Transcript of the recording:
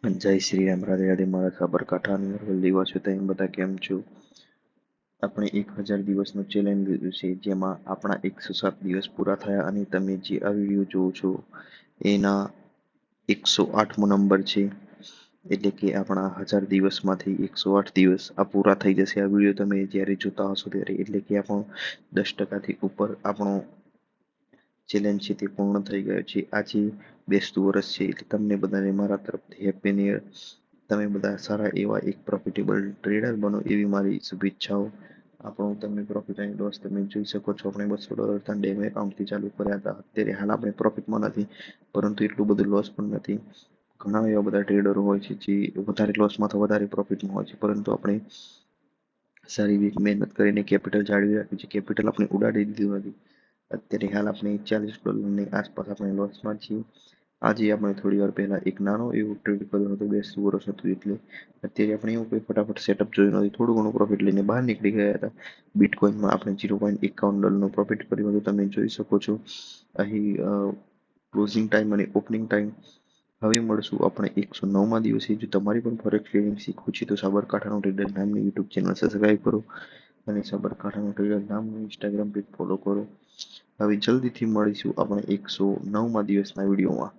જય શ્રી રામ, રાધે રાધે મારા સાબરકાંઠાની અરવલ્લી વાસીઓ તમે બધા કેમ છો? આપણે 1000 દિવસનો ચેલેન્જ લીધું છે, જેમાં આપણા 107 દિવસ પૂરા થયા અને તમે જે આ વિડીયો જોવો છો એના 108મો નંબર છે. એટલે કે આપણા 1000 દિવસમાંથી 108 દિવસ આ પૂરા થઈ જશે. આ વિડીયો તમે જ્યારે જોતા હશો ત્યારે, એટલે કે આપણો 10%થી ઉપર આપણો ચેલેન્જ છે તે પૂર્ણ થઈ ગયો છે. આજે બેસતું વર્ષ છે, એટલે તમને બધાને મારા તરફથી હેપી ન્યૂ યર. તમે બધા સારા એવા એક પ્રોફિટેબલ ટ્રેડર બનો એવી મારી શુભેચ્છાઓ. આપણું તમે પ્રોફિટ એન્ડ લોસ તમે જોઈ શકો છો. આપણે $200 ડેમો એકાઉન્ટથી ચાલુ કર્યા હતા. અત્યારે હાલ આપણે પ્રોફિટમાં નથી, પરંતુ એટલું બધું લોસ પણ નથી. ઘણા એવા બધા ટ્રેડરો હોય છે જે વધારે લોસમાં તો વધારે પ્રોફિટમાં હોય છે, પરંતુ આપણે સારી એવી મહેનત કરીને કેપિટલ જાળવી રાખ્યું છે. કેપિટલ આપણે ઉડાડી દીધું નથી. અત્યારે હાલ આપણે $40ની આસપાસ આપણે લોસમાં છીએ. આજે આપણે થોડી વાર પહેલા એક નાનો એવો ટ્રેડ કર્યો હતો, બેસતું વર્ષ હતું એટલે. અત્યારે આપણે એવું કોઈ ફટાફટ સેટઅપ જોયું નથી, થોડું ઘણું પ્રોફિટ લઈને બહાર નીકળી ગયા હતા. બિટકોઇનમાં આપણે $0.51નો પ્રોફિટ કર્યો હતો, તમે જોઈ શકો છો અહીં ક્લોઝિંગ ટાઈમ અને ઓપનિંગ ટાઈમ. હવે મળશું આપણે 109મા દિવસે. જો તમારી પણ ફોરેક્સ ટ્રેડિંગ શીખવું છે તો સાબરકાંઠાનો ટ્રેડર નામની યુટ્યુબ ચેનલ સબસ્ક્રાઈબ કરો અને સાબરકાંઠાનો ટ્રેડર નામનું ઇન્સ્ટાગ્રામ પેજ ફોલો કરો. હવે જલ્દીથી મળીશું આપણે 109મા દિવસના વિડીયોમાં.